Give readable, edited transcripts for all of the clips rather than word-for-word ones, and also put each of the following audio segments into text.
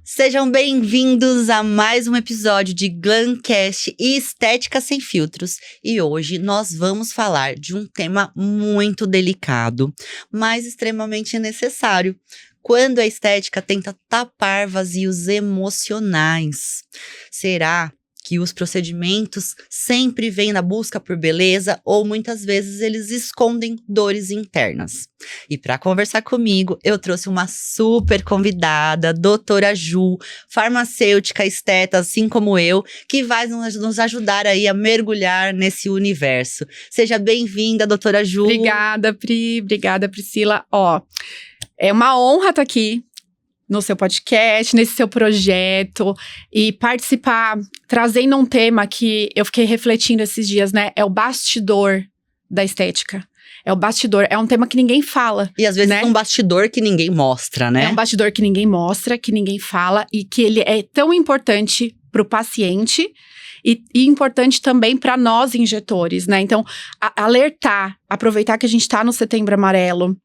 Sejam bem-vindos a mais um episódio de Glancast e Estética Sem Filtros. E hoje nós vamos falar de um tema muito delicado, mas extremamente necessário, quando a estética tenta tapar vazios emocionais. Será que os procedimentos sempre vêm na busca por beleza ou muitas vezes eles escondem dores internas? E para conversar comigo, eu trouxe uma super convidada, doutora Ju, farmacêutica, esteta, assim como eu, que vai nos ajudar aí a mergulhar nesse universo. Seja bem-vinda, doutora Ju. Obrigada, Pri. Obrigada, Priscila. É uma honra estar aqui no seu podcast, nesse seu projeto e participar, trazendo um tema que eu fiquei refletindo esses dias, né? É o bastidor da estética. É o bastidor, é um tema que ninguém fala. E às vezes né? É um bastidor que ninguém mostra, né? É um bastidor que ninguém mostra, que ninguém fala e que ele é tão importante para o paciente e importante também para nós injetores, né? Então, alertar, aproveitar que a gente está no Setembro Amarelo,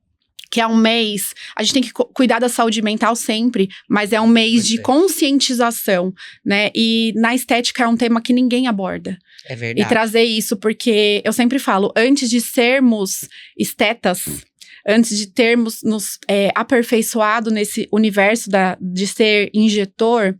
que é um mês, a gente tem que cuidar da saúde mental sempre, mas é um mês de conscientização, né? E na estética é um tema que ninguém aborda. É verdade. E trazer isso, porque eu sempre falo, antes de sermos estetas, antes de termos nos aperfeiçoado nesse universo de ser injetor,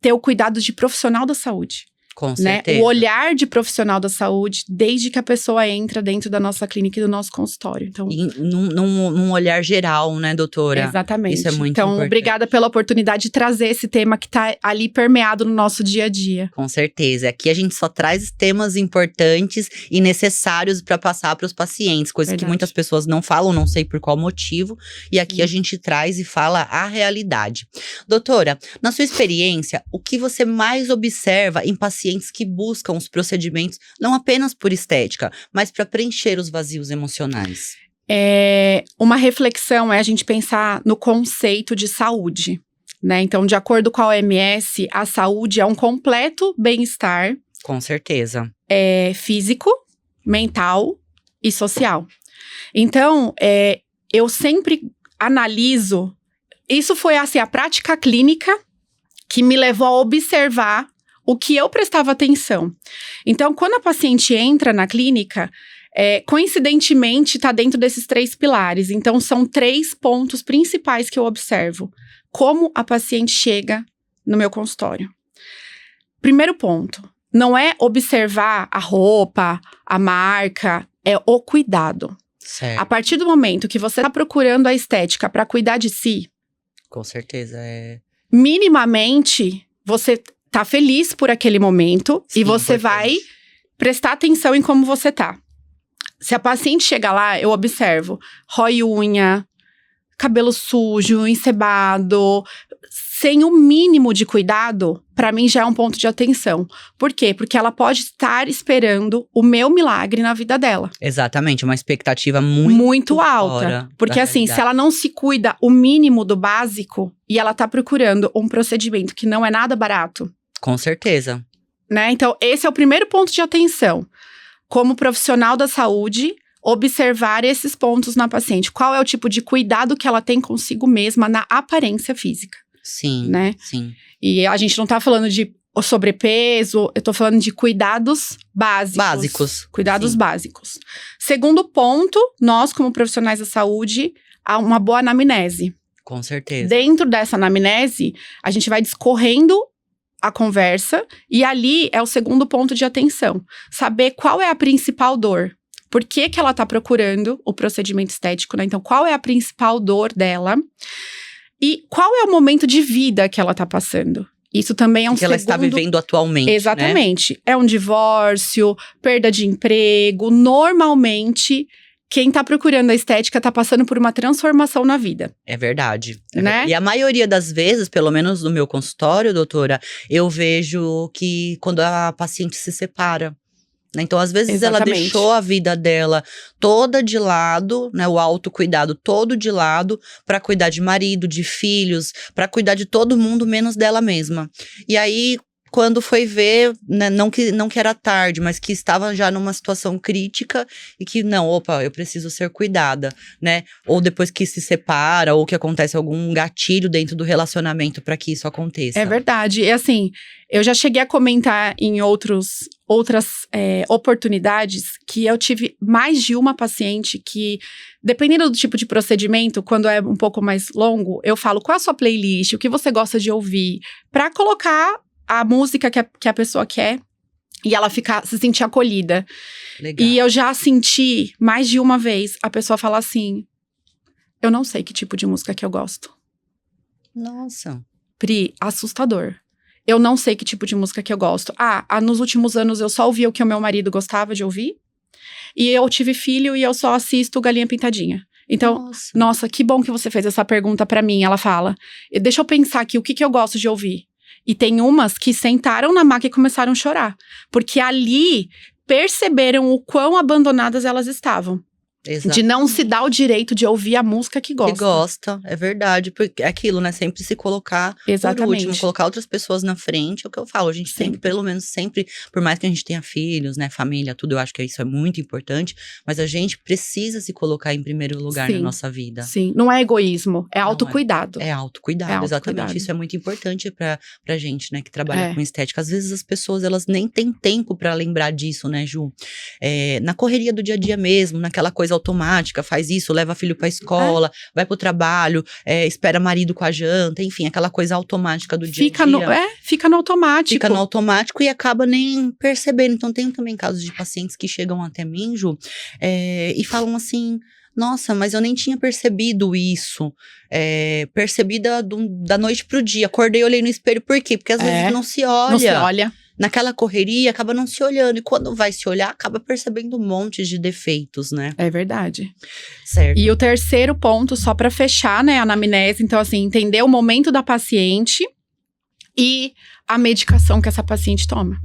ter o cuidado de profissional da saúde. Com né? certeza. O olhar de profissional da saúde, desde que a pessoa entra dentro da nossa clínica e do nosso consultório. Então, E num olhar geral, né, doutora? Exatamente. Isso é muito então, importante. Obrigada pela oportunidade de trazer esse tema que tá ali permeado no nosso dia a dia. Com certeza. Aqui a gente só traz temas importantes e necessários para passar para os pacientes, coisas que muitas pessoas não falam, não sei por qual motivo. E aqui a gente traz e fala a realidade. Doutora, na sua experiência, o que você mais observa em pacientes que buscam os procedimentos não apenas por estética, mas para preencher os vazios emocionais? Uma reflexão é a gente pensar no conceito de saúde, né? Então, de acordo com a OMS, a saúde é um completo bem-estar. Com certeza. Físico, mental e social. Então, eu sempre analiso. Isso foi assim, a prática clínica que me levou a observar o que eu prestava atenção. Então, quando a paciente entra na clínica, coincidentemente está dentro desses 3 pilares. Então, são 3 pontos principais que eu observo. Como a paciente chega no meu consultório. Primeiro ponto, não é observar a roupa, a marca, é o cuidado. Certo. A partir do momento que você está procurando a estética para cuidar de si, Com certeza, minimamente, você tá feliz por aquele momento. Sim, e você importante. vai prestar atenção em como você tá. Se a paciente chega lá, eu observo, rói unha, cabelo sujo, encebado, sem o mínimo de cuidado, pra mim já é um ponto de atenção. Por quê? Porque ela pode estar esperando o meu milagre na vida dela. Exatamente, uma expectativa muito alta. fora Porque da assim, se realidade. ela não se cuida o mínimo do básico e ela tá procurando um procedimento que não é nada barato, Com certeza. né? Então, esse é o primeiro ponto de atenção. Como profissional da saúde, observar esses pontos na paciente. Qual é o tipo de cuidado que ela tem consigo mesma na aparência física, Sim, né? sim. E a gente não tá falando de sobrepeso, eu tô falando de cuidados básicos. Cuidados sim. básicos. Segundo ponto, nós como profissionais da saúde, há uma boa anamnese. Com certeza. Dentro dessa anamnese, a gente vai discorrendo a conversa e ali é o segundo ponto de atenção. Saber qual é a principal dor. Por que ela tá procurando o procedimento estético, né? Então, qual é a principal dor dela? E qual é o momento de vida que ela tá passando? Isso também é um que ela está vivendo atualmente, Exatamente. Né? É um divórcio, perda de emprego. Normalmente, quem tá procurando a estética tá passando por uma transformação na vida. É verdade. Né? E a maioria das vezes, pelo menos no meu consultório, doutora, eu vejo que quando a paciente se separa. Né? Então, às vezes, Exatamente. ela deixou a vida dela toda de lado, né? O autocuidado todo de lado, para cuidar de marido, de filhos, para cuidar de todo mundo, menos dela mesma. E aí, quando foi ver, né, não que era tarde, mas que estava já numa situação crítica e que, não, opa, eu preciso ser cuidada, né? Ou depois que se separa, ou que acontece algum gatilho dentro do relacionamento para que isso aconteça. É verdade. E assim, eu já cheguei a comentar em outras oportunidades que eu tive mais de uma paciente que, dependendo do tipo de procedimento, quando é um pouco mais longo, eu falo qual é a sua playlist, o que você gosta de ouvir, pra colocar a música que a pessoa quer e ela se sentir acolhida. Legal. E eu já senti mais de uma vez a pessoa falar assim: eu não sei que tipo de música que eu gosto. Nossa. Pri, assustador. Eu não sei que tipo de música que eu gosto. Nos últimos anos eu só ouvia o que o meu marido gostava de ouvir. E eu tive filho e eu só assisto Galinha Pintadinha. Então, nossa, que bom que você fez essa pergunta pra mim. Ela fala, deixa eu pensar aqui, o que eu gosto de ouvir? E tem umas que sentaram na maca e começaram a chorar. Porque ali perceberam o quão abandonadas elas estavam. Exato. De não se dar o direito de ouvir a música que gosta. Que gosta, é verdade. Porque é aquilo, né? Sempre se colocar Exatamente. por último, colocar outras pessoas na frente, é o que eu falo. A gente sempre, pelo menos sempre, por mais que a gente tenha filhos, né? Família, tudo, eu acho que isso é muito importante. Mas a gente precisa se colocar em primeiro lugar na nossa vida. Sim, não é egoísmo, é autocuidado. É autocuidado, exatamente. Isso é muito importante pra gente, né? Que trabalha com estética. Às vezes as pessoas, elas nem têm tempo pra lembrar disso, né, Ju? Na correria do dia a dia mesmo, naquela coisa automática, faz isso, leva filho pra escola, vai pro trabalho, espera marido com a janta, enfim, aquela coisa automática do dia a dia. Fica no automático. Fica no automático e acaba nem percebendo. Então, tem também casos de pacientes que chegam até mim, Ju, e falam assim: nossa, mas eu nem tinha percebido isso. Percebi da noite pro dia. Acordei e olhei no espelho. Por quê? Porque às vezes não se olha. Não se olha. Naquela correria, acaba não se olhando. E quando vai se olhar, acaba percebendo um monte de defeitos, né? É verdade. Certo. E o terceiro ponto, só pra fechar, né, a anamnese. Então, assim, entender o momento da paciente e a medicação que essa paciente toma.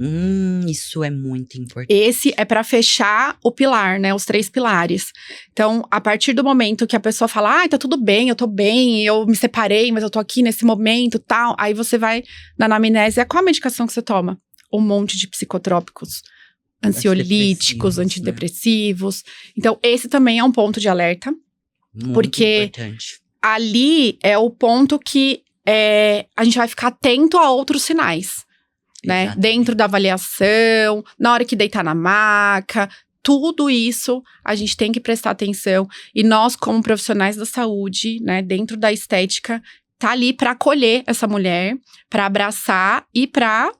Isso é muito importante. Esse é pra fechar o pilar, né? Os 3 pilares. Então, a partir do momento que a pessoa fala, tá tudo bem, eu tô bem, eu me separei, mas eu tô aqui nesse momento, tal. Aí você vai na anamnese, qual a medicação que você toma? Um monte de psicotrópicos, ansiolíticos, antidepressivos. Né? Então, esse também é um ponto de alerta. Muito porque importante. Ali é o ponto que a gente vai ficar atento a outros sinais. Né? Dentro da avaliação, na hora que deitar na maca, tudo isso a gente tem que prestar atenção. E nós, como profissionais da saúde, né, dentro da estética, tá ali para acolher essa mulher, para abraçar e para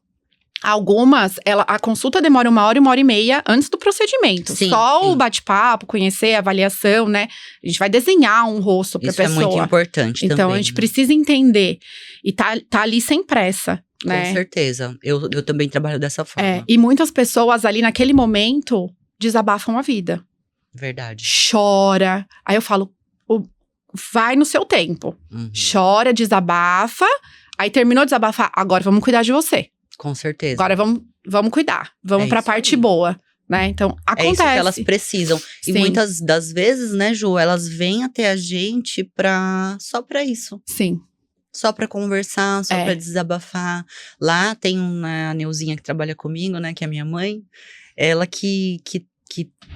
algumas, a consulta demora 1 e meia antes do procedimento. Sim, Só o bate-papo, conhecer a avaliação, né? A gente vai desenhar um rosto pra pessoa. Isso é muito importante também. Então, a gente precisa entender. E tá ali sem pressa, né? Com certeza. Eu também trabalho dessa forma. E muitas pessoas ali naquele momento desabafam a vida. Verdade. Chora. Aí eu falo, vai no seu tempo. Chora, desabafa. Aí terminou de desabafar, agora vamos cuidar de você. Com certeza. Agora vamos cuidar. Vamos pra parte boa, né? Então, acontece. É isso que elas precisam. E muitas das vezes, né, Ju, elas vêm até a gente só pra isso. Sim. Só pra conversar, só pra desabafar. Lá tem a Neuzinha que trabalha comigo, né, que é a minha mãe. Ela que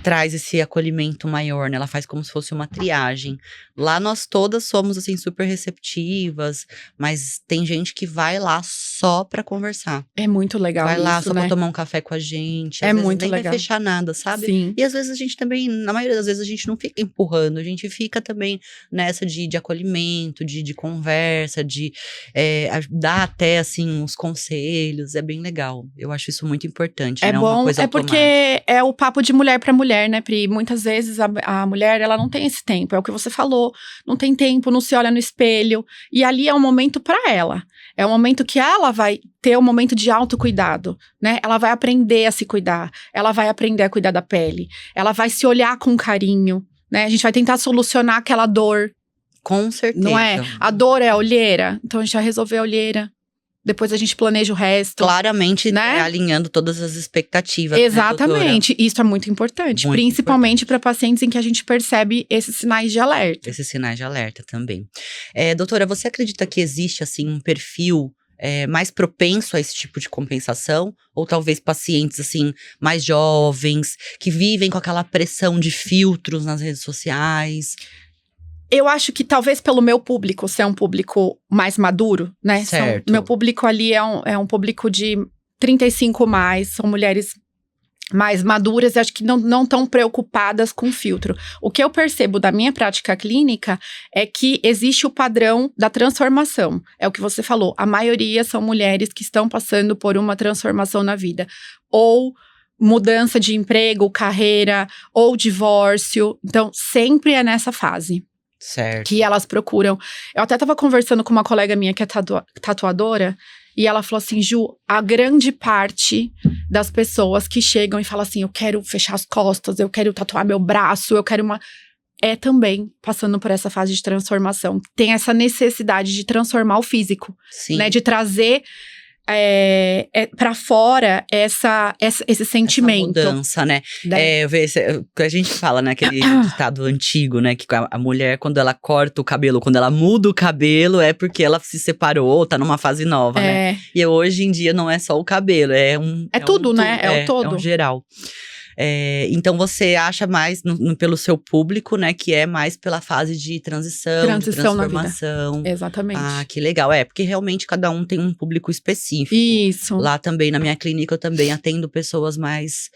traz esse acolhimento maior, né? Ela faz como se fosse uma triagem. Lá nós todas somos, assim, super receptivas, mas tem gente que vai lá só pra conversar. É muito legal vai lá isso, só né? pra tomar um café com a gente. É Às vezes muito nem legal. vai fechar nada, sabe? Sim. E às vezes a gente também, na maioria das vezes, a gente não fica empurrando. A gente fica também nessa de acolhimento, de conversa, de dar até, assim, uns conselhos. É bem legal. Eu acho isso muito importante. É não bom, uma coisa porque automática. é o papo de mulher pra mulher, né, Pri? Muitas vezes a mulher, ela não tem esse tempo. É o que você falou. Não tem tempo, não se olha no espelho. E ali é um momento pra ela. É um momento que ela vai ter um momento de autocuidado, né? Ela vai aprender a se cuidar. Ela vai aprender a cuidar da pele. Ela vai se olhar com carinho, né? A gente vai tentar solucionar aquela dor. Com certeza. Não é? A dor é a olheira. Então a gente vai resolver a olheira. Depois a gente planeja o resto. Claramente, né? Alinhando todas as expectativas. Exatamente. Né, isso é muito importante. Muito principalmente para pacientes em que a gente percebe esses sinais de alerta. Esses sinais de alerta também. Doutora, você acredita que existe, assim, um perfil mais propenso a esse tipo de compensação? Ou talvez pacientes, assim, mais jovens, que vivem com aquela pressão de filtros nas redes sociais? Eu acho que talvez pelo meu público ser um público mais maduro, né? Certo. Meu público ali é um público de 35 mais, são mulheres mais maduras e acho que não tão preocupadas com filtro. O que eu percebo da minha prática clínica é que existe o padrão da transformação. É o que você falou, a maioria são mulheres que estão passando por uma transformação na vida. Ou mudança de emprego, carreira, ou divórcio. Então, sempre é nessa fase. Certo. Que elas procuram. Eu até tava conversando com uma colega minha que é tatuadora, e ela falou assim, Ju, a grande parte das pessoas que chegam e falam assim, eu quero fechar as costas, eu quero tatuar meu braço, eu quero é também passando por essa fase de transformação. Tem essa necessidade de transformar o físico, Sim. né? De trazer pra fora esse sentimento. Essa mudança, né? A gente fala, né, aquele ditado antigo, né? Que a mulher, quando ela corta o cabelo, quando ela muda o cabelo, é porque ela se separou, tá numa fase nova, né? E hoje em dia não é só o cabelo, é tudo, né? É o todo. É um geral. Então você acha mais pelo seu público, né? Que é mais pela fase de transição de transformação. Na vida. Exatamente. Ah, que legal. Porque realmente cada um tem um público específico. Isso. Lá também, na minha clínica, eu também atendo pessoas mais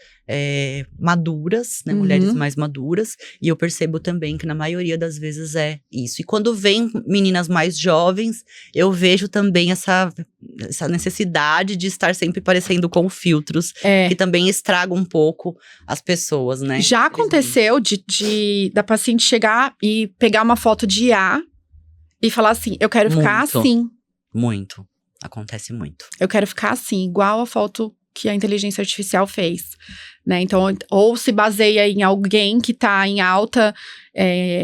maduras, né? Mulheres mais maduras. E eu percebo também que na maioria das vezes é isso. E quando vem meninas mais jovens, eu vejo também essa necessidade de estar sempre parecendo com filtros. Que também estragam um pouco as pessoas, né? Já aconteceu da paciente chegar e pegar uma foto de IA e falar assim, eu quero ficar assim. Muito. Acontece muito. Eu quero ficar assim, igual a foto que a inteligência artificial fez, né? Então, ou se baseia em alguém que tá em alta,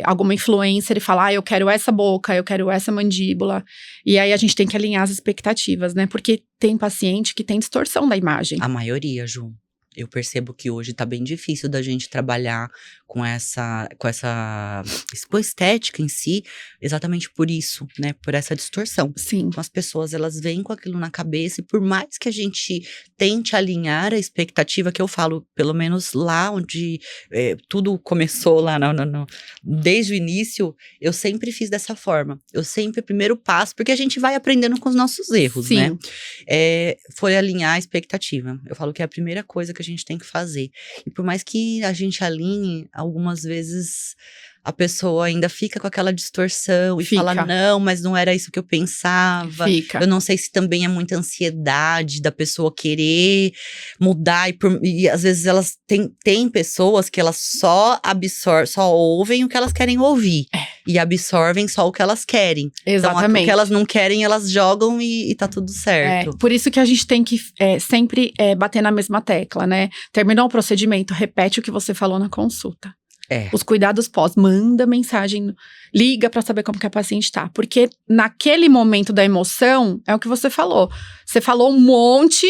alguma influencer e fala, eu quero essa boca, eu quero essa mandíbula. E aí a gente tem que alinhar as expectativas, né? Porque tem paciente que tem distorção da imagem. A maioria, Ju. Eu percebo que hoje tá bem difícil da gente trabalhar com essa estética em si, exatamente por isso, né? Por essa distorção. Sim. Então, as pessoas, elas vêm com aquilo na cabeça e por mais que a gente tente alinhar a expectativa, que eu falo, pelo menos lá onde tudo começou, lá desde o início, eu sempre fiz dessa forma. Eu sempre, primeiro passo, porque a gente vai aprendendo com os nossos erros, Sim. né? Foi alinhar a expectativa. Eu falo que é a primeira coisa que a gente tem que fazer. E por mais que a gente alinhe, algumas vezes a pessoa ainda fica com aquela distorção e fala, não, mas não era isso que eu pensava. Eu não sei se também é muita ansiedade da pessoa querer mudar. E às vezes elas tem pessoas que elas só ouvem o que elas querem ouvir. E absorvem só o que elas querem. Exatamente. Então, o que elas não querem, elas jogam e tá tudo certo. Por isso que a gente tem que sempre bater na mesma tecla, né? Terminou o procedimento, repete o que você falou na consulta. Os cuidados pós, manda mensagem, liga pra saber como que a paciente tá. Porque naquele momento da emoção, é o que você falou. Você falou um monte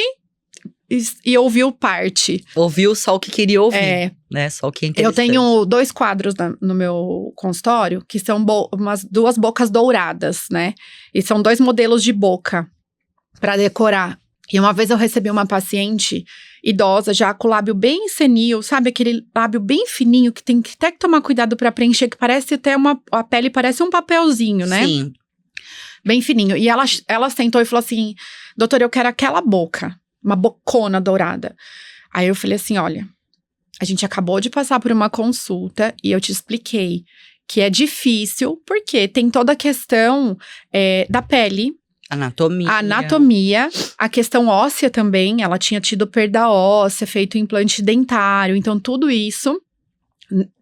e ouviu parte. Ouviu só o que queria ouvir, né? Só o que é interessante. Eu tenho 2 quadros no meu consultório, que são umas 2 bocas douradas, né? E são 2 modelos de boca pra decorar. E uma vez eu recebi uma paciente idosa, já com o lábio bem senil, sabe? Aquele lábio bem fininho, que tem que até tomar cuidado pra preencher, que parece até a pele parece um papelzinho, né? Sim. Bem fininho. E ela sentou e falou assim, doutora, eu quero aquela boca, uma bocona dourada. Aí eu falei assim, olha, a gente acabou de passar por uma consulta e eu te expliquei que é difícil, porque tem toda a questão da pele, Anatomia, a questão óssea também, ela tinha tido perda óssea, feito implante dentário, então tudo isso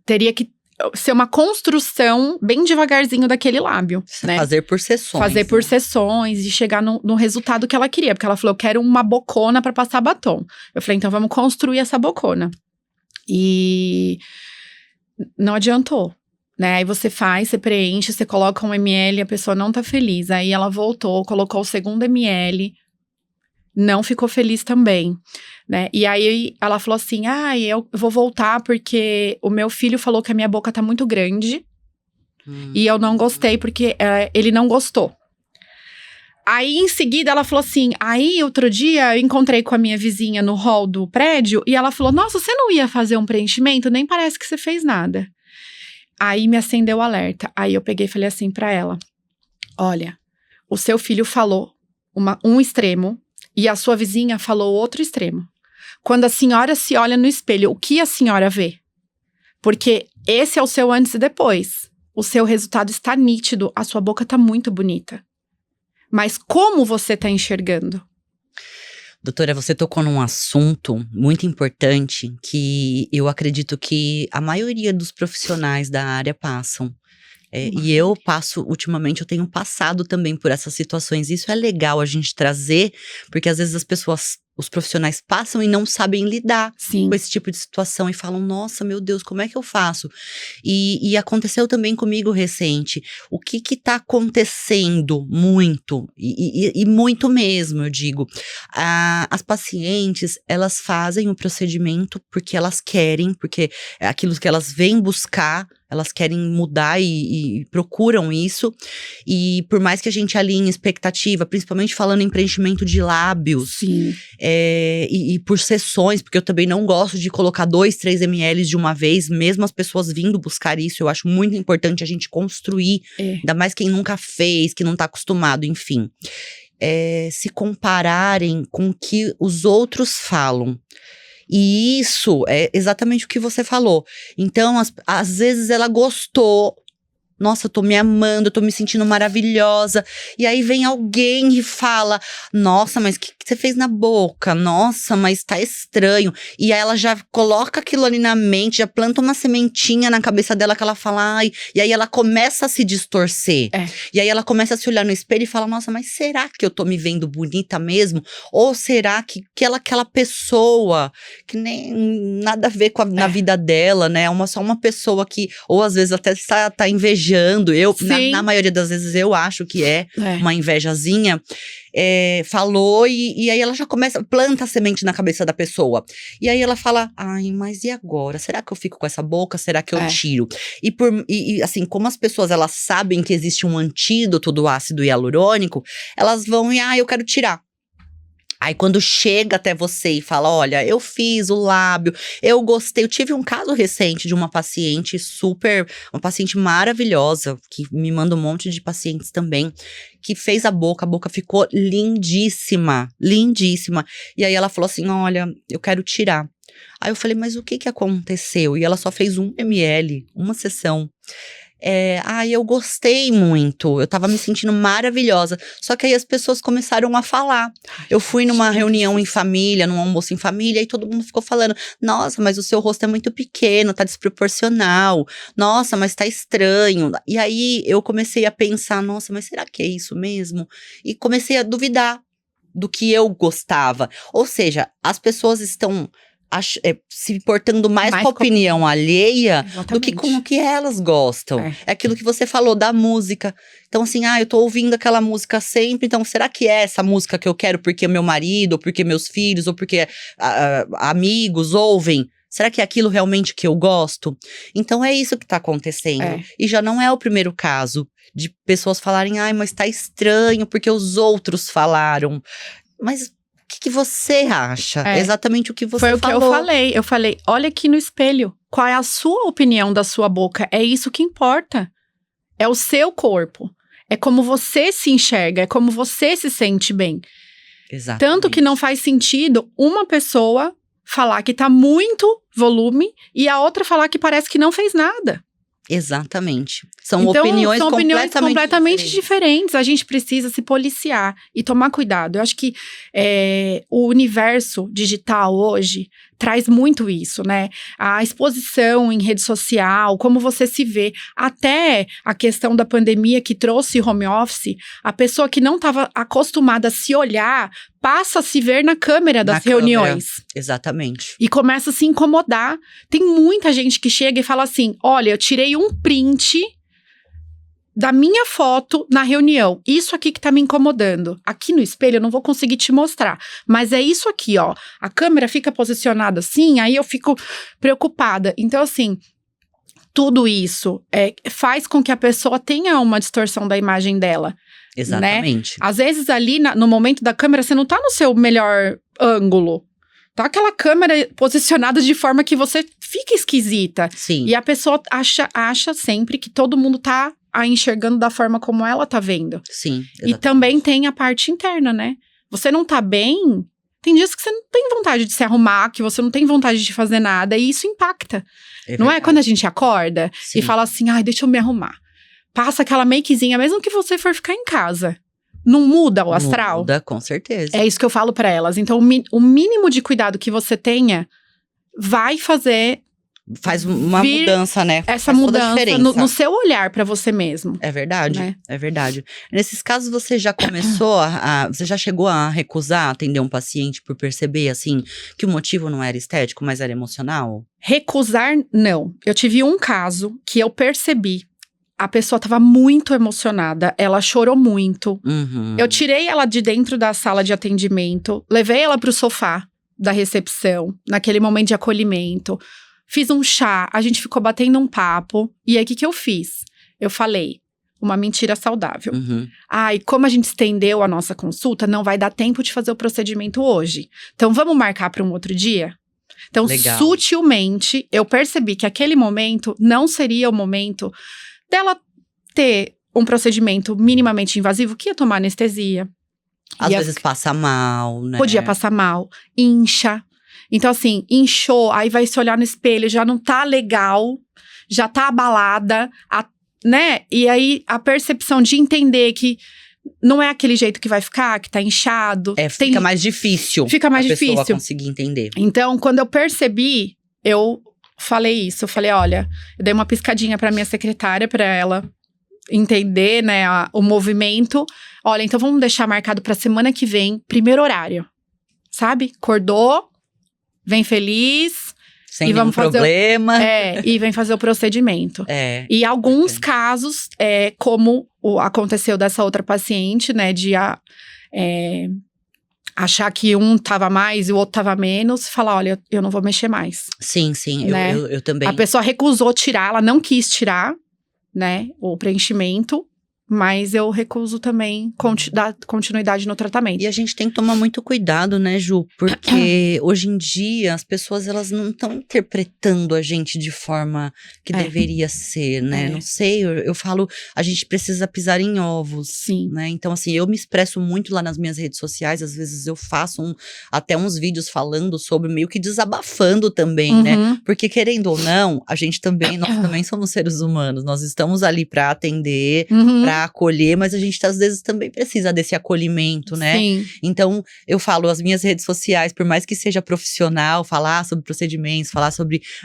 teria que ser uma construção bem devagarzinho daquele lábio, né? Fazer por sessões. Fazer por sessões e chegar no resultado que ela queria, porque ela falou, eu quero uma bocona pra passar batom. Eu falei, então vamos construir essa bocona. E não adiantou. Né, aí você faz, você preenche, você coloca 1 ml, a pessoa não tá feliz. Aí ela voltou, colocou o 2º ml, não ficou feliz também, né? E aí ela falou assim, eu vou voltar porque o meu filho falou que a minha boca tá muito grande. E eu não gostei porque ele não gostou. Aí, em seguida, ela falou assim, aí, outro dia, eu encontrei com a minha vizinha no hall do prédio, e ela falou, nossa, você não ia fazer um preenchimento? Nem parece que você fez nada. Aí, me acendeu o alerta. Aí, eu peguei e falei assim pra ela, olha, o seu filho falou um extremo, e a sua vizinha falou outro extremo. Quando a senhora se olha no espelho, o que a senhora vê? Porque esse é o seu antes e depois. O seu resultado está nítido, a sua boca está muito bonita. Mas como você está enxergando? Doutora, você tocou num assunto muito importante que eu acredito que a maioria dos profissionais da área passam. E eu passo, ultimamente, eu tenho passado também por essas situações. Isso é legal a gente trazer, porque às vezes os profissionais passam e não sabem lidar Sim. com esse tipo de situação e falam, nossa, meu Deus, como é que eu faço? E aconteceu também comigo recente. O que tá acontecendo muito, e muito mesmo, eu digo, as pacientes, elas fazem o procedimento porque elas querem, porque é aquilo que elas vêm buscar, elas querem mudar e procuram isso. E por mais que a gente alinhe expectativa, principalmente falando em preenchimento de lábios, Sim. E por sessões, porque eu também não gosto de colocar 2, 3 ml de uma vez, mesmo as pessoas vindo buscar isso, eu acho muito importante a gente construir, ainda mais quem nunca fez, que não tá acostumado, enfim. Se compararem com o que os outros falam. E isso é exatamente o que você falou. Então, às vezes ela gostou. Nossa, eu tô me amando, eu tô me sentindo maravilhosa. E aí vem alguém e fala, nossa, mas o que você fez na boca? Nossa, mas tá estranho. E aí ela já coloca aquilo ali na mente, já planta uma sementinha na cabeça dela que ela fala, ai. E aí ela começa a se distorcer. E aí ela começa a se olhar no espelho e fala, nossa, mas será que eu tô me vendo bonita mesmo? Ou será que aquela pessoa, que nem nada a ver com na vida dela, né? Só uma pessoa que, ou às vezes até tá invejando. Na maioria das vezes eu acho que é uma invejazinha, falou e aí ela já planta a semente na cabeça da pessoa. E aí ela fala, ai, mas e agora? Será que eu fico com essa boca? Será que eu tiro? E assim, como as pessoas, elas sabem que existe um antídoto do ácido hialurônico, elas vão e, eu quero tirar. Aí quando chega até você e fala, olha, eu fiz o lábio, eu gostei. Eu tive um caso recente de uma paciente uma paciente maravilhosa, que me manda um monte de pacientes também, que fez a boca ficou lindíssima, lindíssima. E aí ela falou assim, olha, eu quero tirar. Aí eu falei, mas o que aconteceu? E ela só fez 1 ml, uma sessão. Eu gostei muito, eu tava me sentindo maravilhosa, só que aí as pessoas começaram a falar. Eu fui numa reunião em família, num almoço em família, e todo mundo ficou falando, nossa, mas o seu rosto é muito pequeno, tá desproporcional, nossa, mas tá estranho. E aí eu comecei a pensar, nossa, mas será que é isso mesmo? E comecei a duvidar do que eu gostava, ou seja, as pessoas estão se importando mais com a opinião alheia do que com o que elas gostam. É aquilo que você falou da música. Então assim, eu tô ouvindo aquela música sempre, então será que é essa música que eu quero porque meu marido, ou porque meus filhos, ou porque amigos ouvem? Será que é aquilo realmente que eu gosto? Então é isso que tá acontecendo. E já não é o primeiro caso de pessoas falarem, mas tá estranho porque os outros falaram. Mas o que você acha? Exatamente o que você falou. Foi o que eu falei. Eu falei, olha aqui no espelho. Qual é a sua opinião da sua boca? É isso que importa. É o seu corpo. É como você se enxerga. É como você se sente bem. Exatamente. Tanto que não faz sentido uma pessoa falar que tá muito volume e a outra falar que parece que não fez nada. Exatamente. São opiniões completamente diferentes. A gente precisa se policiar e tomar cuidado. Eu acho que o universo digital hoje traz muito isso, né? A exposição em rede social, como você se vê. Até a questão da pandemia que trouxe home office, a pessoa que não estava acostumada a se olhar, passa a se ver na câmera das reuniões. Exatamente. E começa a se incomodar. Tem muita gente que chega e fala assim, olha, eu tirei um print da minha foto na reunião. Isso aqui que tá me incomodando. Aqui no espelho eu não vou conseguir te mostrar. Mas é isso aqui, ó. A câmera fica posicionada assim, aí eu fico preocupada. Então, assim, tudo isso faz com que a pessoa tenha uma distorção da imagem dela. Exatamente. Às vezes ali no momento da câmera, você não tá no seu melhor ângulo. Tá aquela câmera posicionada de forma que você fica esquisita. Sim. E a pessoa acha sempre que todo mundo tá a enxergando da forma como ela tá vendo. Sim, exatamente. E também tem a parte interna, né? Você não tá bem, tem dias que você não tem vontade de se arrumar, que você não tem vontade de fazer nada, e isso impacta. Não é quando a gente acorda e fala assim, ai, deixa eu me arrumar. Passa aquela makezinha, mesmo que você for ficar em casa. Não muda o astral? Muda, com certeza. É isso que eu falo pra elas. Então, o mínimo de cuidado que você tenha vai fazer... Faz uma mudança, né? Essa Faz mudança no seu olhar pra você mesmo. É verdade, né? É verdade. Nesses casos, você já começou você já chegou a recusar atender um paciente por perceber, assim, que o motivo não era estético, mas era emocional? Recusar, não. Eu tive um caso que eu percebi. A pessoa tava muito emocionada, ela chorou muito. Uhum. Eu tirei ela de dentro da sala de atendimento, levei ela pro sofá da recepção, naquele momento de acolhimento. Fiz um chá, a gente ficou batendo um papo. E aí, o que eu fiz? Eu falei, uma mentira saudável. Uhum. E como a gente estendeu a nossa consulta, não vai dar tempo de fazer o procedimento hoje. Então, vamos marcar para um outro dia? Então, Legal. Sutilmente, eu percebi que aquele momento não seria o momento dela ter um procedimento minimamente invasivo, que ia tomar anestesia. Às vezes passa mal, né? Podia passar mal, incha. Então, assim, inchou, aí vai se olhar no espelho, já não tá legal, já tá abalada, né? E aí, a percepção de entender que não é aquele jeito que vai ficar, que tá inchado. Fica mais difícil. Fica mais difícil. A pessoa difícil. conseguir entender. Então, quando eu percebi, eu falei isso. Eu falei, olha, eu dei uma piscadinha pra minha secretária, pra ela entender, né, o movimento. Olha, então vamos deixar marcado pra semana que vem, primeiro horário. Sabe? Acordou, vem feliz. Sem nenhum problema. E vem fazer o procedimento. E alguns casos, como aconteceu dessa outra paciente, né, de achar que um tava mais e o outro tava menos, falar, olha, eu não vou mexer mais. Sim, né? eu também. A pessoa recusou tirar, ela não quis tirar, né, o preenchimento. Mas eu recuso também dar continuidade no tratamento. E a gente tem que tomar muito cuidado, né, Ju? Porque hoje em dia as pessoas, elas não estão interpretando a gente de forma que deveria ser, né? Não sei, eu falo, a gente precisa pisar em ovos. Sim. Né? Então, assim, eu me expresso muito lá nas minhas redes sociais. Às vezes eu faço até uns vídeos falando sobre, meio que desabafando também, né? Porque querendo ou não, nós também somos seres humanos. Nós estamos ali pra atender, pra acolher, mas a gente às vezes também precisa desse acolhimento, né? Sim. Então, eu falo, as minhas redes sociais, por mais que seja profissional, falar sobre procedimentos,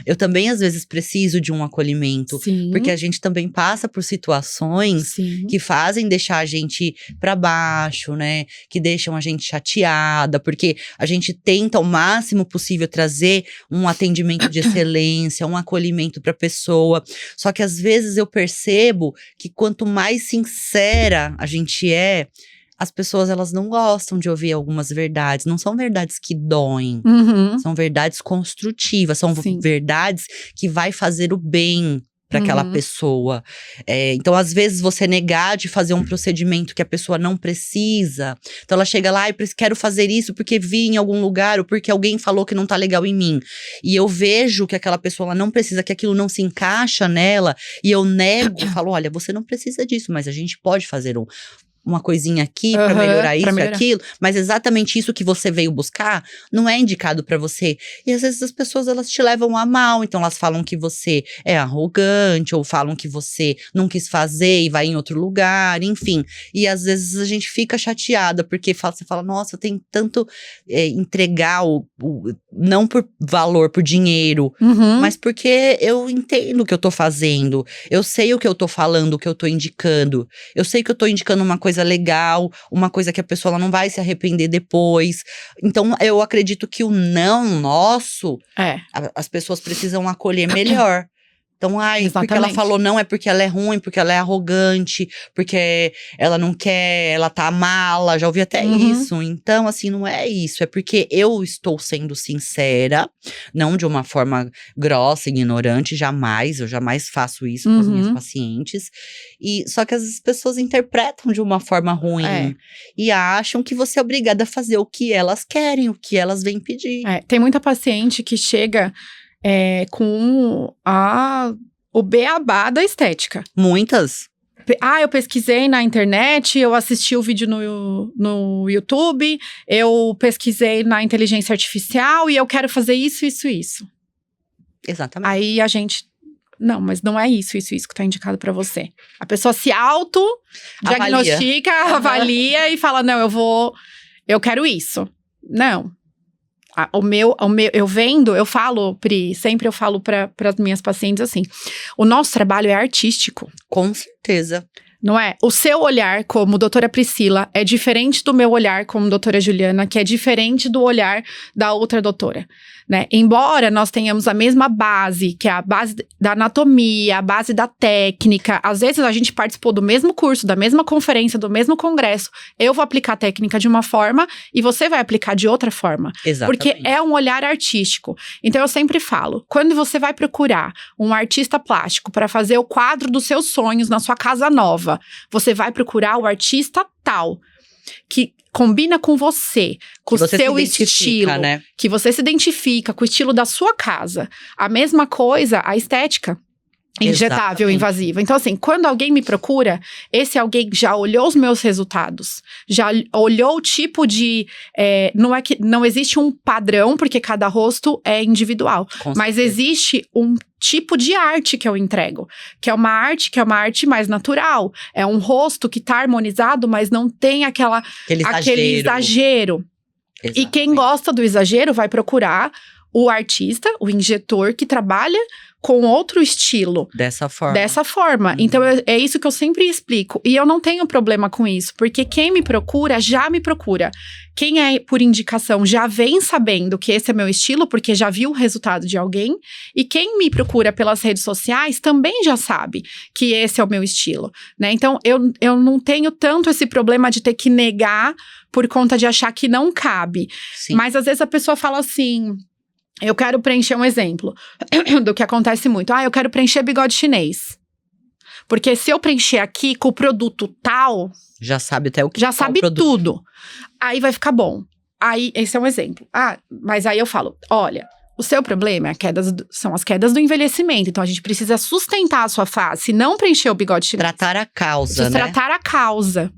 eu também às vezes preciso de um acolhimento. Sim. Porque a gente também passa por situações que fazem deixar a gente pra baixo, né? Que deixam a gente chateada, porque a gente tenta o máximo possível trazer um atendimento de excelência, um acolhimento pra pessoa. Só que às vezes eu percebo que quanto mais sincera a gente as pessoas, elas não gostam de ouvir algumas verdades. Não são verdades que doem. São verdades construtivas. São verdades que vai fazer o bem para aquela pessoa. Então, às vezes, você negar de fazer um procedimento que a pessoa não precisa. Então, ela chega lá e quero fazer isso porque vi em algum lugar ou porque alguém falou que não tá legal em mim. E eu vejo que aquela pessoa ela não precisa, que aquilo não se encaixa nela. E eu nego, falo, olha, você não precisa disso, mas a gente pode fazer uma coisinha aqui pra melhorar isso e aquilo, mas exatamente isso que você veio buscar não é indicado pra você. E às vezes as pessoas, elas te levam a mal, então elas falam que você é arrogante, ou falam que você não quis fazer e vai em outro lugar, enfim. E às vezes a gente fica chateada, porque você fala, nossa, eu tenho tanto entregar, não por valor, por dinheiro, mas porque eu entendo o que eu tô fazendo, eu sei o que eu tô falando, o que eu tô indicando, eu sei que eu tô indicando uma coisa legal, uma coisa que a pessoa ela não vai se arrepender depois. Então, eu acredito que o não nosso, as pessoas precisam acolher melhor. Então, porque ela Exatamente. falou não, é porque ela é ruim, porque ela é arrogante, porque ela não quer, ela tá mala, já ouvi até isso. Então, assim, não é isso, é porque eu estou sendo sincera, não de uma forma grossa, ignorante, eu jamais faço isso com as minhas pacientes. Só que as pessoas interpretam de uma forma ruim e acham que você é obrigada a fazer o que elas querem, o que elas vêm pedir. Tem muita paciente que chega com o beabá da estética. Muitas. Eu pesquisei na internet, eu assisti o vídeo no YouTube, eu pesquisei na inteligência artificial e eu quero fazer isso, isso, isso. Exatamente. Aí a gente... Não, mas não é isso que tá indicado pra você. A pessoa se auto-diagnostica, avalia e fala, não, eu quero isso. Não. Eu falo, Pri, sempre eu falo para as minhas pacientes assim, o nosso trabalho é artístico. Com certeza. Não é? O seu olhar como doutora Priscila é diferente do meu olhar como doutora Juliana, que é diferente do olhar da outra doutora, né? Embora nós tenhamos a mesma base, que é a base da anatomia, a base da técnica, às vezes a gente participou do mesmo curso, da mesma conferência, do mesmo congresso, eu vou aplicar a técnica de uma forma e você vai aplicar de outra forma. Exatamente. Porque é um olhar artístico. Então eu sempre falo, quando você vai procurar um artista plástico para fazer o quadro dos seus sonhos na sua casa nova, você vai procurar o artista tal, que combina com você, com o seu estilo, né? Que você se identifica com o estilo da sua casa. A mesma coisa, a estética injetável, invasiva. Então, assim, quando alguém me procura, esse alguém já olhou os meus resultados, já olhou o tipo de... não é que não existe um padrão, porque cada rosto é individual, mas existe um tipo de arte que eu entrego, que é uma arte mais natural. É um rosto que tá harmonizado, mas não tem aquele exagero. Exatamente. E quem gosta do exagero vai procurar o artista, o injetor que trabalha com outro estilo. Dessa forma. Então, é isso que eu sempre explico. E eu não tenho problema com isso, porque quem me procura, já me procura. Quem é por indicação, já vem sabendo que esse é meu estilo, porque já viu o resultado de alguém. E quem me procura pelas redes sociais, também já sabe que esse é o meu estilo, né? Então, eu não tenho tanto esse problema de ter que negar por conta de achar que não cabe. Sim. Mas, às vezes, a pessoa fala assim... Eu quero preencher um exemplo do que acontece muito. Eu quero preencher bigode chinês. Porque se eu preencher aqui com o produto tal... Já sabe até o que já sabe tudo. Aí vai ficar bom. Aí, esse é um exemplo. Mas aí eu falo, olha, o seu problema são as quedas do envelhecimento. Então, a gente precisa sustentar a sua face, se não preencher o bigode chinês. Tratar a causa, né? Tratar a causa,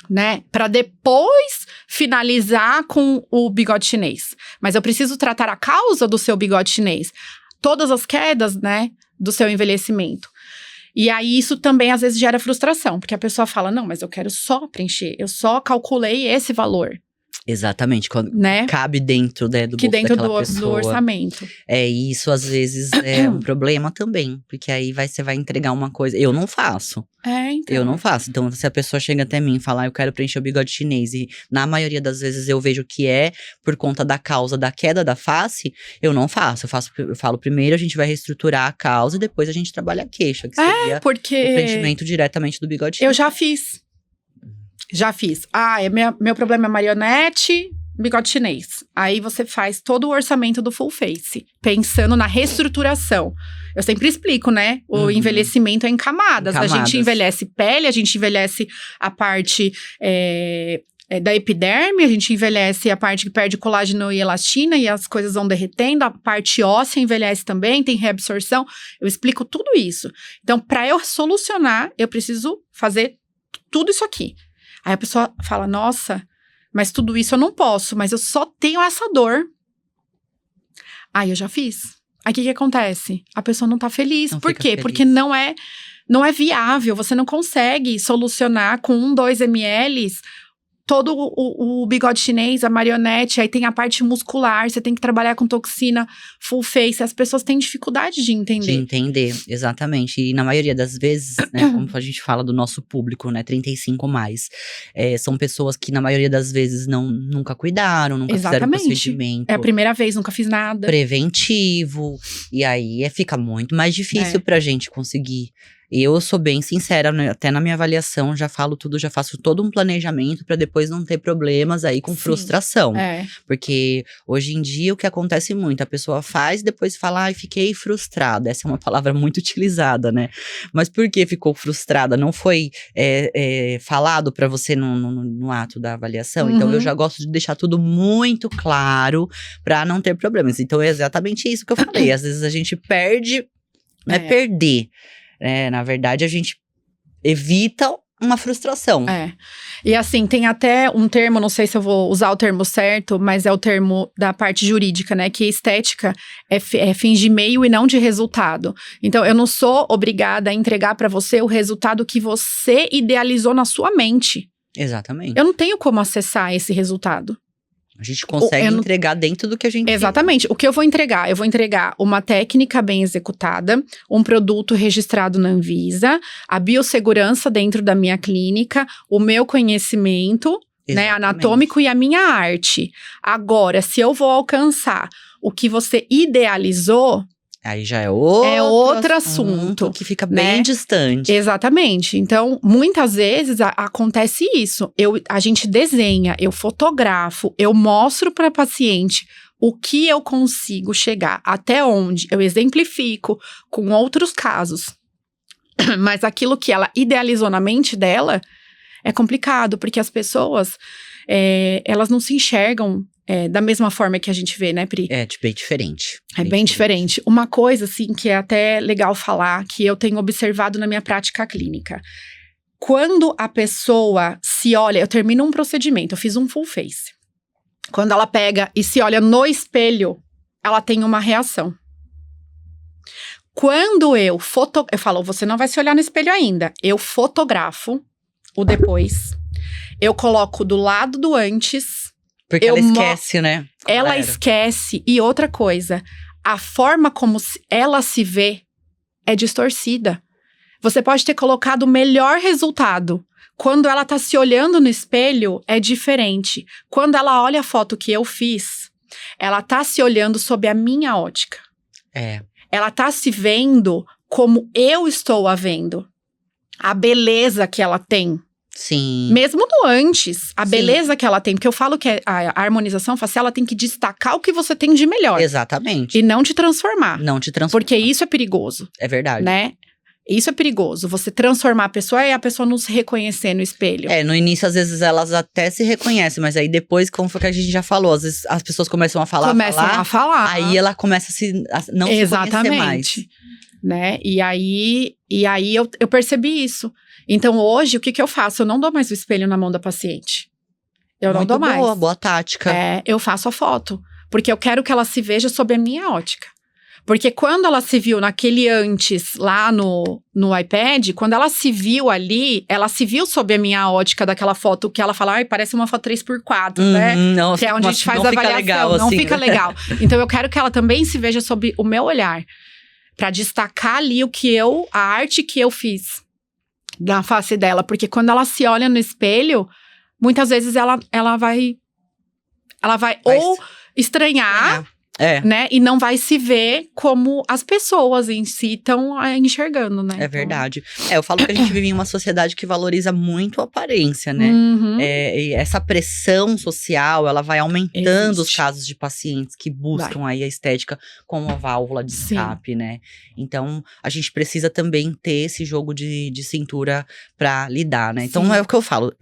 né? Pra depois finalizar com o bigode chinês. Mas eu preciso tratar a causa do seu bigode chinês. Todas as quedas, né? Do seu envelhecimento. E aí, isso também, às vezes, gera frustração. Porque a pessoa fala, não, mas eu quero só preencher. Eu só calculei esse valor. Exatamente, quando né? cabe dentro, né, do bolso daquela pessoa. Do orçamento. Isso às vezes é um problema também, porque aí você vai entregar uma coisa. Eu não faço. Então. Eu não faço. Então, se a pessoa chega até mim e fala, eu quero preencher o bigode chinês, e na maioria das vezes eu vejo que é por conta da causa da queda da face, eu não faço. Eu falo primeiro, a gente vai reestruturar a causa e depois a gente trabalha a queixa, que seria porque o preenchimento diretamente do bigode chinês. Eu já fiz. Meu problema é marionete, bigode chinês. Aí você faz todo o orçamento do full face, pensando na reestruturação. Eu sempre explico, né? O envelhecimento é em camadas. A gente envelhece pele, a gente envelhece a parte da epiderme, a gente envelhece a parte que perde colágeno e elastina e as coisas vão derretendo. A parte óssea envelhece também, tem reabsorção. Eu explico tudo isso. Então, para eu solucionar, eu preciso fazer tudo isso aqui. Aí a pessoa fala, nossa, mas tudo isso eu não posso, mas eu só tenho essa dor. Aí eu já fiz. Aí o que acontece? A pessoa não tá feliz. Por quê? Porque não é viável, você não consegue solucionar com 1, 2 ml todo o bigode chinês, a marionete, aí tem a parte muscular, você tem que trabalhar com toxina full face. As pessoas têm dificuldade de entender. De entender, exatamente. E na maioria das vezes, né, como a gente fala do nosso público, né, 35 mais, são pessoas que na maioria das vezes nunca cuidaram, nunca fizeram procedimento. É a primeira vez, nunca fiz nada. Preventivo. E aí fica muito mais difícil pra gente conseguir. Eu sou bem sincera, né? Até na minha avaliação, já falo tudo, já faço todo um planejamento pra depois não ter problemas aí com frustração. Porque hoje em dia o que acontece muito, a pessoa faz e depois fala, ai, fiquei frustrada. Essa é uma palavra muito utilizada, né? Mas por que ficou frustrada? Não foi falado pra você no ato da avaliação? Então eu já gosto de deixar tudo muito claro pra não ter problemas. Então é exatamente isso que eu falei. Às vezes a gente perde, não é perder. Na verdade, a gente evita uma frustração. E assim, tem até um termo, não sei se eu vou usar o termo certo, mas é o termo da parte jurídica, né? Que estética é fim de meio e não de resultado. Então, eu não sou obrigada a entregar pra você o resultado que você idealizou na sua mente. Exatamente. Eu não tenho como acessar esse resultado. A gente consegue entregar dentro do que a gente… Exatamente. O que eu vou entregar? Eu vou entregar uma técnica bem executada, um produto registrado na Anvisa, a biossegurança dentro da minha clínica, o meu conhecimento, né, anatômico e a minha arte. Agora, se eu vou alcançar o que você idealizou… Aí já é outro assunto que fica bem distante. Exatamente. Então, muitas vezes acontece isso. A gente desenha, eu fotografo, eu mostro para a paciente o que eu consigo chegar, até onde eu exemplifico com outros casos. Mas aquilo que ela idealizou na mente dela é complicado, porque as pessoas, elas não se enxergam da mesma forma que a gente vê, né, Pri? Bem diferente. É bem diferente. Uma coisa, assim, que é até legal falar, que eu tenho observado na minha prática clínica. Quando a pessoa se olha, eu termino um procedimento, eu fiz um full face. Quando ela pega e se olha no espelho, ela tem uma reação. Quando eu falo, você não vai se olhar no espelho ainda. Eu fotografo o depois. Eu coloco do lado do antes. Porque ela esquece, né? Ela esquece. E outra coisa, a forma como ela se vê é distorcida. Você pode ter colocado o melhor resultado. Quando ela tá se olhando no espelho, é diferente. Quando ela olha a foto que eu fiz, ela tá se olhando sob a minha ótica. Ela tá se vendo como eu estou a vendo. A beleza que ela tem. Sim. Mesmo no antes, a beleza que ela tem. Porque eu falo que a harmonização facial, ela tem que destacar o que você tem de melhor. Exatamente. E não te transformar. Não te transformar. Porque isso é perigoso. É verdade. Né? Isso é perigoso. Você transformar a pessoa e a pessoa não se reconhecer no espelho. No início, às vezes, elas até se reconhecem. Mas aí depois, como foi que a gente já falou, às vezes as pessoas começam a falar. Aí ela começa a não se reconhecer mais. Né? E aí eu percebi isso. Então hoje, o que eu faço? Eu não dou mais o espelho na mão da paciente. Eu não dou mais. Boa tática. Eu faço a foto. Porque eu quero que ela se veja sob a minha ótica. Porque quando ela se viu naquele antes, lá no iPad, quando ela se viu ali, ela se viu sob a minha ótica daquela foto que ela fala, parece uma foto 3x4, né? Não, que é onde a gente faz a avaliação. Legal, não assim, fica legal. Então eu quero que ela também se veja sob o meu olhar. Pra destacar ali a arte que eu fiz na face dela. Porque quando ela se olha no espelho, muitas vezes ela vai ou estranhar, né? E não vai se ver como as pessoas em si estão enxergando, né? É verdade. Eu falo que a gente vive em uma sociedade que valoriza muito a aparência, né? E essa pressão social, ela vai aumentando os casos de pacientes que buscam aí a estética como uma válvula de escape, né? Então, a gente precisa também ter esse jogo de cintura pra lidar, né? Então, é o que eu falo.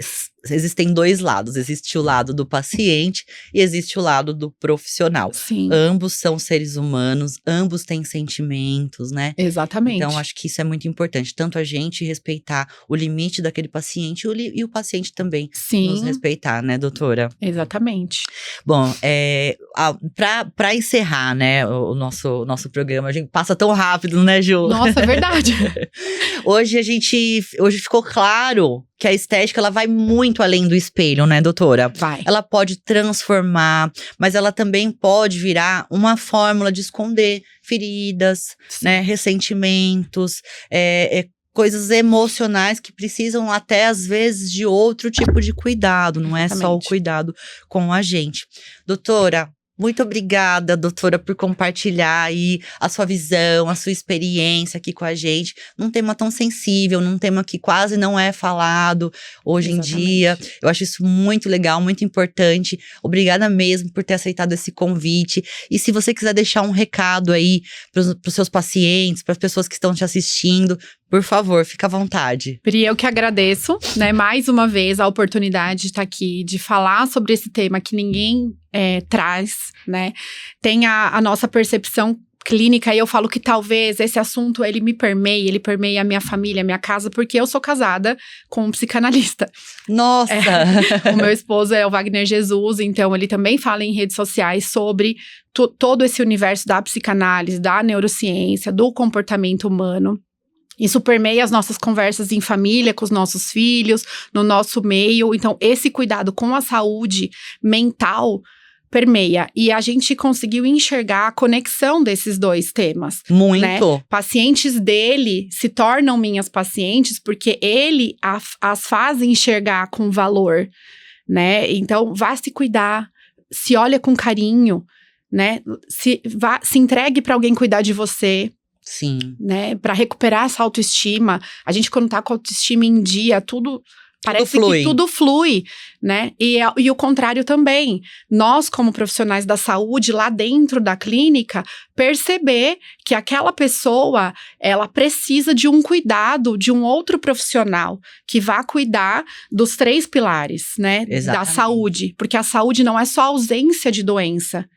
Existem dois lados. Existe o lado do paciente e existe o lado do profissional. Ambos são seres humanos, ambos têm sentimentos, né? Exatamente. Então, acho que isso é muito importante. Tanto a gente respeitar o limite daquele paciente e o paciente também nos respeitar, né, doutora? Exatamente. Bom, pra encerrar, né, o nosso programa, a gente passa tão rápido, né, Ju? Nossa, é verdade. Hoje ficou claro que a estética, ela vai muito além do espelho, né, doutora? Vai. Ela pode transformar, mas ela também pode virar uma fórmula de esconder feridas, né, ressentimentos, coisas emocionais que precisam até, às vezes, de outro tipo de cuidado. Não é só o cuidado com a gente. Doutora, muito obrigada, doutora, por compartilhar aí a sua visão, a sua experiência aqui com a gente. Num tema tão sensível, num tema que quase não é falado hoje em dia. Eu acho isso muito legal, muito importante. Obrigada mesmo por ter aceitado esse convite. E se você quiser deixar um recado aí para os seus pacientes, para as pessoas que estão te assistindo, por favor, fica à vontade. Pri, eu que agradeço, né, mais uma vez a oportunidade de estar aqui, de falar sobre esse tema que ninguém traz, né. Tem a nossa percepção clínica, e eu falo que talvez esse assunto, ele permeie a minha família, a minha casa, porque eu sou casada com um psicanalista. Nossa! O meu esposo é o Wagner Jesus, então ele também fala em redes sociais sobre todo esse universo da psicanálise, da neurociência, do comportamento humano. Isso permeia as nossas conversas em família, com os nossos filhos, no nosso meio. Então, esse cuidado com a saúde mental permeia. E a gente conseguiu enxergar a conexão desses dois temas. Muito. Né? Pacientes dele se tornam minhas pacientes porque ele as faz enxergar com valor, né? Então, vá se cuidar, se olha com carinho, né? Se entregue para alguém cuidar de você. Sim. Né, para recuperar essa autoestima. A gente, quando tá com a autoestima em dia, parece que tudo flui, né? E o contrário também. Nós, como profissionais da saúde, lá dentro da clínica, perceber que aquela pessoa, ela precisa de um cuidado de um outro profissional que vá cuidar dos 3 pilares, né? Exatamente. Da saúde. Porque a saúde não é só ausência de doença.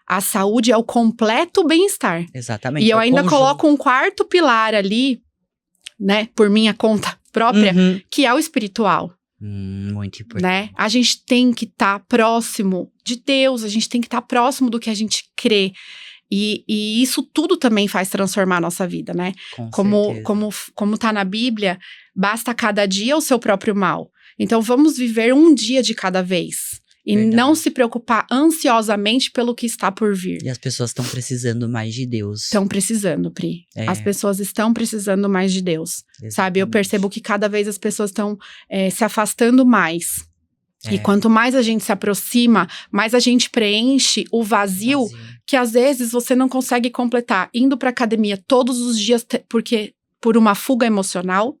A saúde é o completo bem-estar. Exatamente. E eu ainda coloco um 4º pilar ali, né, por minha conta própria, que é o espiritual. Muito importante. Né? A gente tem que estar próximo de Deus, a gente tem que estar próximo do que a gente crê. E isso tudo também faz transformar a nossa vida, né? Como tá na Bíblia, basta cada dia o seu próprio mal. Então vamos viver um dia de cada vez. E não se preocupar ansiosamente pelo que está por vir. E as pessoas estão precisando mais de Deus. Estão precisando, Pri. As pessoas estão precisando mais de Deus. Exatamente. Sabe? Eu percebo que cada vez as pessoas estão se afastando mais. E quanto mais a gente se aproxima, mais a gente preenche o vazio que às vezes você não consegue completar. Indo para academia todos os dias por uma fuga emocional.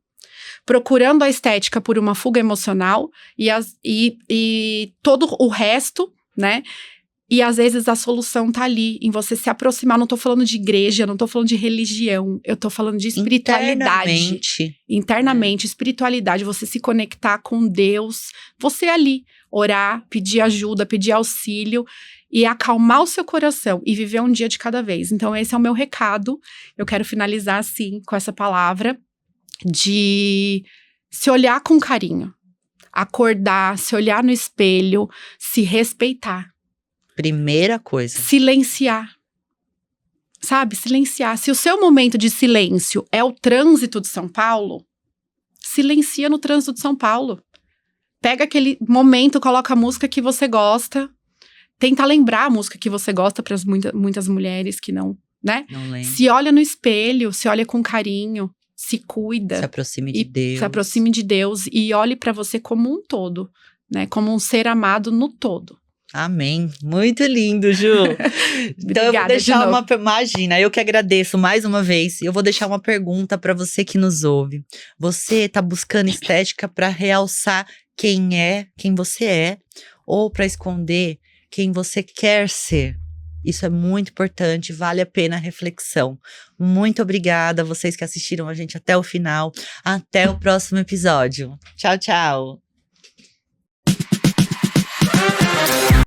Procurando a estética por uma fuga emocional e todo o resto, né? E às vezes a solução tá ali, em você se aproximar. Não tô falando de igreja, não tô falando de religião, eu tô falando de espiritualidade. Internamente, espiritualidade, você se conectar com Deus, você ali, orar, pedir ajuda, pedir auxílio e acalmar o seu coração e viver um dia de cada vez. Então esse é o meu recado. Eu quero finalizar assim, com essa palavra de se olhar com carinho, acordar, se olhar no espelho, se respeitar. Primeira coisa. Silenciar. Sabe? Silenciar. Se o seu momento de silêncio é o trânsito de São Paulo, silencia no trânsito de São Paulo. Pega aquele momento, coloca a música que você gosta. Tenta lembrar a música que você gosta para as muitas mulheres que não, né? Não lembro. Se olha no espelho, se olha com carinho. Se cuida. Se aproxime de Deus. Se aproxime de Deus e olhe para você como um todo, né? Como um ser amado no todo. Amém. Muito lindo, Ju. Então eu vou deixar imagina, eu que agradeço mais uma vez. Eu vou deixar uma pergunta para você que nos ouve. Você tá buscando estética para realçar quem você é, ou para esconder quem você quer ser? Isso é muito importante, vale a pena a reflexão. Muito obrigada a vocês que assistiram a gente até o final. Até o próximo episódio. Tchau, tchau.